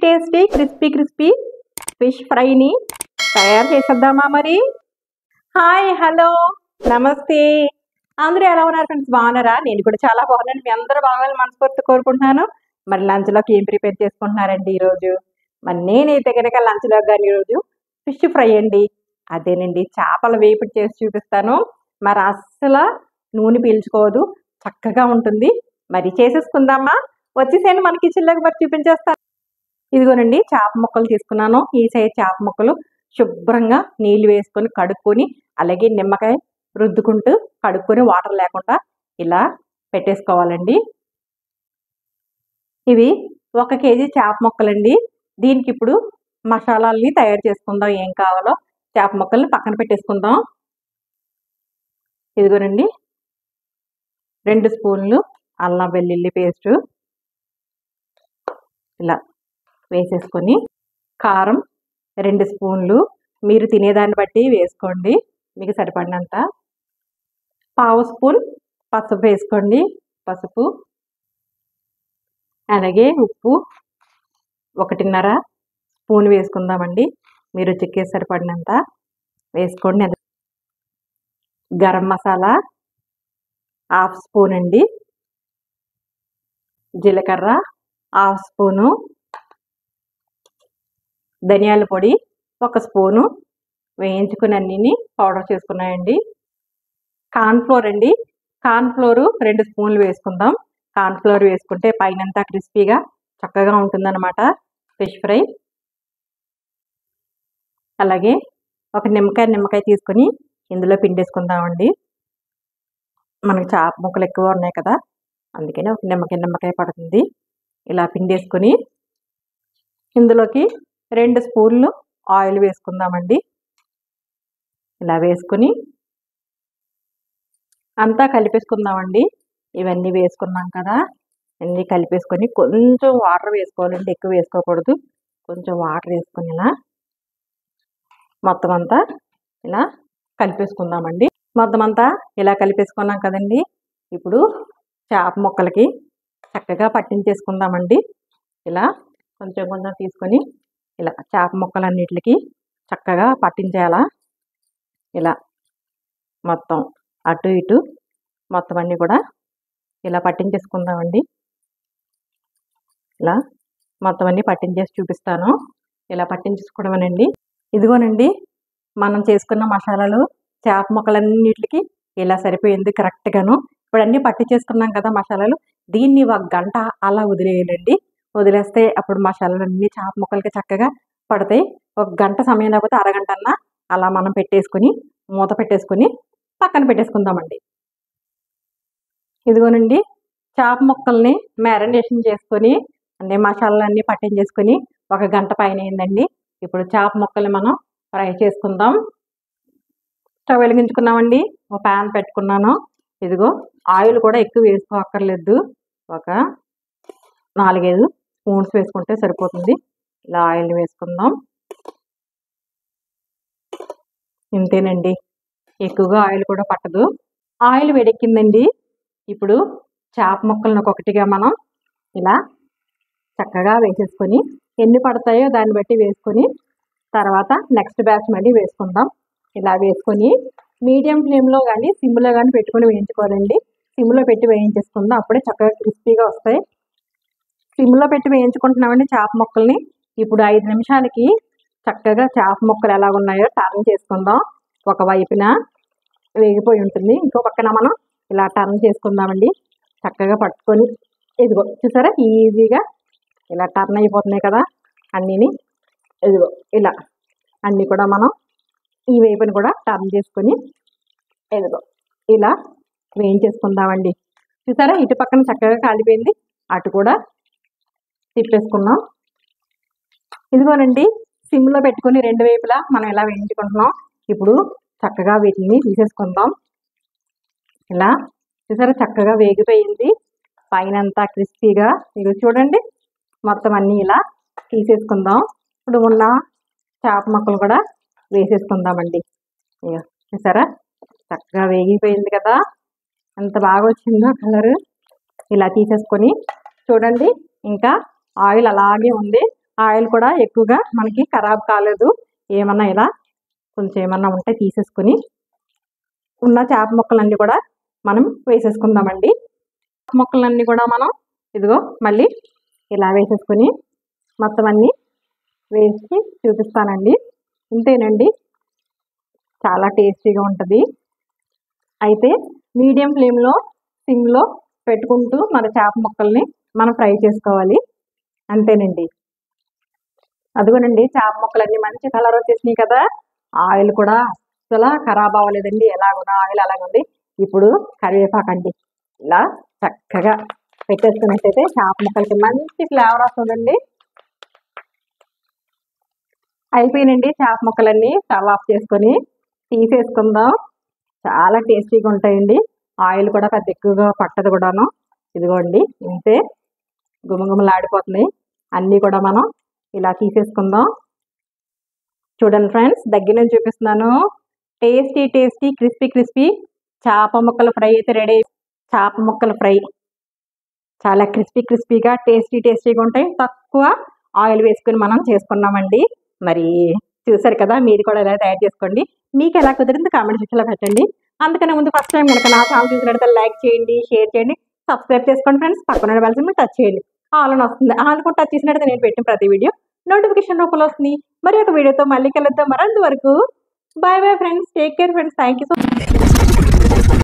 Tasty crispy crispy fish ఫ్రైని తయారు చేసేద్దామా మరి? హాయ్, హలో, నమస్తే. అందరూ ఎలా ఉన్నారు ఫ్రెండ్స్? బాగున్నారా? నేను కూడా చాలా బాగున్నాను. మీ అందరూ బాగాలని మనస్ఫూర్తి కోరుకుంటున్నాను. మరి లంచ్లోకి ఏం ప్రిపేర్ చేసుకుంటున్నారండి ఈరోజు? మరి నేనైతే కనుక లంచ్లో కానీ ఈరోజు ఫిష్ ఫ్రై అండి. అదేనండి, చేపల వేపుడు చేసి చూపిస్తాను. మరి అస్సలు నూనె పీల్చుకోదు, చక్కగా ఉంటుంది. మరి చేసేసుకుందామా? వచ్చేసేయండి మన కిచెన్లోకి, మరి చూపించేస్తాను. ఇదిగోనండి, చేప ముక్కలు తీసుకున్నాను. ఈ సైజ్ చేప ముక్కలు శుభ్రంగా నీళ్ళు వేసుకొని కడుక్కొని, అలాగే నిమ్మకాయ రుద్దుకుంటూ కడుక్కొని వాటర్ లేకుండా ఇలా పెట్టేసుకోవాలండి. ఇవి 1 కేజీ చేప ముక్కలండి. దీనికి ఇప్పుడు మసాలాల్ని తయారు చేసుకుందాం. ఏం కావాలో చేప ముక్కల్ని పక్కన పెట్టేసుకుందాం. ఇదిగోనండి, 2 స్పూన్లు అల్లం వెల్లుల్లి పేస్టు ఇలా వేసేసుకొని, కారం 2 స్పూన్లు, మీరు తినేదాన్ని బట్టి వేసుకోండి, మీకు సరిపడినంత. 1/2 స్పూన్ పసుపు వేసుకోండి, పసుపు. అలాగే ఉప్పు 1.5 స్పూన్ వేసుకుందామండి, మీరు రుచికి సరిపడినంత వేసుకోండి. గరం మసాలా 1/2 స్పూన్ అండి, జీలకర్ర 1/2 స్పూను, ధనియాల పొడి 1 స్పూను వేయించుకుని అన్నిని పౌడర్ చేసుకున్నాయండి. కార్న్ఫ్లోర్ అండి, కార్న్ఫ్లోర్ 2 స్పూన్లు వేసుకుందాం. కార్న్ఫ్లోర్ వేసుకుంటే పైనంతా క్రిస్పీగా చక్కగా ఉంటుందన్నమాట ఫిష్ ఫ్రై. అలాగే ఒక నిమ్మకాయ తీసుకొని ఇందులో పిండేసుకుందామండి. మనకి చేప ముక్కలు ఎక్కువ ఉన్నాయి కదా, అందుకని ఒక నిమ్మకాయ పడుతుంది. ఇలా పిండేసుకొని ఇందులోకి 2 స్పూన్లు ఆయిల్ వేసుకుందామండి. ఇలా వేసుకొని అంతా కలిపేసుకుందామండి. ఇవన్నీ వేసుకున్నాం కదా, అన్నీ కలిపేసుకొని కొంచెం వాటర్ వేసుకోవాలండి, ఎక్కువ వేసుకోకూడదు. కొంచెం వాటర్ వేసుకొని ఇలా మొత్తం అంతా ఇలా కలిపేసుకుందామండి. మొత్తం అంతా ఇలా కలిపేసుకున్నాం కదండి. ఇప్పుడు చేప ముక్కలకి చక్కగా పట్టించేసుకుందామండి. ఇలా కొంచెం తీసుకొని ఇలా చేప ముక్కలన్నిటికి చక్కగా పట్టించేయాలా. ఇలా మొత్తం అటు ఇటు మొత్తం అన్నీ కూడా ఇలా పట్టించేసుకుందామండి. ఇలా మొత్తం అన్నీ పట్టించేసి చూపిస్తాను. ఇలా పట్టించేసుకోవడమేనండి. ఇదిగోనండి, మనం చేసుకున్న మసాలాలు చేప ముక్కలన్నిటికి ఇలా సరిపోయింది కరెక్ట్గాను. ఇప్పుడు అన్నీ పట్టించేసుకున్నాం కదా మసాలాలు, దీన్ని 1 గంట అలా వదిలేయాలండి. వదిలేస్తే అప్పుడు మసాలాలు అన్నీ చేప ముక్కలకి చక్కగా పడతాయి. 1 గంట సమయం లేకపోతే అరగంట అన్నా అలా మనం పెట్టేసుకొని మూత పెట్టేసుకొని పక్కన పెట్టేసుకుందామండి. ఇదిగోనండి, చేప ముక్కల్ని మ్యారినేషన్ చేసుకొని అన్ని మసాలాలన్నీ పట్టించేసుకొని 1 గంట పైన అయిందండి. ఇప్పుడు చేప ముక్కల్ని మనం ఫ్రై చేసుకుందాం. స్టవ్ వెలిగించుకున్నామండి, ఒక ప్యాన్ పెట్టుకున్నాను. ఇదిగో ఆయిల్ కూడా ఎక్కువ వేసుకోక్కర్లేదు, ఒక 4-5 స్పూన్స్ వేసుకుంటే సరిపోతుంది. ఇలా ఆయిల్ వేసుకుందాం. ఇంతేనండి, ఎక్కువగా ఆయిల్ కూడా పట్టదు. ఆయిల్ వేడెక్కిందండి. ఇప్పుడు చేప ముక్కలను ఒక్కొక్కటిగా మనం ఇలా చక్కగా వేసేసుకొని, ఎన్ని పడతాయో దాన్ని బట్టి వేసుకొని తర్వాత నెక్స్ట్ బ్యాచ్ మళ్ళీ వేసుకుందాం. ఇలా వేసుకొని మీడియం ఫ్లేమ్లో కానీ సిమ్లో కానీ పెట్టుకొని వేయించుకోవాలండి. సిమ్లో పెట్టి వేయించేసుకుందాం, అప్పుడే చక్కగా క్రిస్పీగా వస్తాయి. సిమ్లో పెట్టి వేయించుకుంటున్నామండి చేప ముక్కల్ని. ఇప్పుడు 5 నిమిషాలకి చక్కగా చేప ముక్కలు ఎలా ఉన్నాయో టర్న్ చేసుకుందాం. ఒక వైపున వేగిపోయి ఉంటుంది, ఇంకో పక్కన మనం ఇలా టర్న్ చేసుకుందామండి. చక్కగా పట్టుకొని ఇదిగో చూసారా, ఈజీగా ఇలా టర్న్ అయిపోతున్నాయి కదా అన్నీని. ఇదిగో ఇలా అన్నీ కూడా మనం ఈ వైపుని కూడా టర్న్ చేసుకొని ఇదిగో ఇలా వేయించేసుకుందామండి. చూసారా, ఇటు పక్కన చక్కగా కాలిపోయింది, అటు కూడా తిప్పేసుకున్నాం. ఇదిగోనండి, సిమ్లో పెట్టుకొని 2 వైపులా మనం ఇలా వేయించుకుంటున్నాం. ఇప్పుడు చక్కగా వీటిని తీసేసుకుందాం. ఇలా చూసారా, చక్కగా వేగిపోయింది, పైన అంతా క్రిస్పీగా. ఇది చూడండి, మొత్తం అన్నీ ఇలా తీసేసుకుందాం. ఇప్పుడు ఉన్న చేప ముక్కలు కూడా వేసేసుకుందామండి. ఇక చూసారా, చక్కగా వేగిపోయింది కదా, ఎంత బాగా వచ్చిందో కలరు. ఇలా తీసేసుకొని చూడండి, ఇంకా ఆయిల్ అలాగే ఉంది, ఆయిల్ కూడా ఎక్కువగా మనకి ఖరాబ్ కాలేదు. ఏమన్నా ఇలా కొంచెం ఏమన్నా ఉంటే తీసేసుకొని ఉన్న చేప ముక్కలన్నీ కూడా మనం వేసేసుకుందామండి. ముక్కలన్నీ కూడా మనం ఇదిగో మళ్ళీ ఇలా వేసేసుకొని మొత్తం అన్నీ వేసి చూపిస్తానండి. ఇంతేనండి, చాలా టేస్టీగా ఉంటుంది. అయితే మీడియం ఫ్లేమ్లో సిమ్లో పెట్టుకుంటూ మన చేప ముక్కల్ని మనం ఫ్రై చేసుకోవాలి. అంతేనండి. అదిగోనండి, చేప ముక్కలన్నీ మంచి కలర్ వచ్చేసినాయి కదా. ఆయిల్ కూడా అసలు ఖరాబ్ అవ్వలేదండి, ఎలాగున్న ఆయిల్ అలాగుంది. ఇప్పుడు కరివేపాకండి ఇలా చక్కగా పెట్టేసుకున్నట్టయితే చేప ముక్కలకి మంచి ఫ్లేవర్ వస్తుందండి. అయిపోయినండి చేప ముక్కలన్నీ. స్టవ్ ఆఫ్ చేసుకొని తీసేసుకుందాం. చాలా టేస్టీగా ఉంటాయండి. ఆయిల్ కూడా పెద్ద ఎక్కువగా పట్టదు కూడాను. ఇదిగోండి ఇంతే, గుమగుమలాడిపోతున్నాయి. అన్నీ కూడా మనం ఇలా తీసేసుకుందాం. చూడండి ఫ్రెండ్స్, దగ్గర నుంచి చూపిస్తున్నాను. టేస్టీ టేస్టీ క్రిస్పీ క్రిస్పీ చేప ముక్కల ఫ్రై అయితే రెడీ. చేప ముక్కల ఫ్రై చాలా క్రిస్పీ క్రిస్పీగా టేస్టీగా ఉంటాయి. తక్కువ ఆయిల్ వేసుకొని మనం చేసుకున్నామండి. మరి చూసారు కదా, మీరు కూడా ఇలా తయారు చేసుకోండి. మీకు ఎలా కుదిరింది కామెంట్ సెక్షన్లో పెట్టండి. అందుకనే ముందు ఫస్ట్ టైం కనుక నా ఛానల్ చూసినట్లయితే లైక్ చేయండి, షేర్ చేయండి, సబ్స్క్రైబ్ చేసుకోండి ఫ్రెండ్స్. పక్కన బెల్ సింబల్ టచ్ చేయండి. ఆల్ అని వస్తుంది. ఆల్ కూడా టచ్ చేసినట్లయితే నేను పెట్టిన ప్రతి వీడియో నోటిఫికేషన్ రూపంలో వస్తుంది. మరి ఒక వీడియోతో మళ్ళీ కలుద్దాం. మరి అంతవరకు bye bye friends. Take care friends. Thank you so much.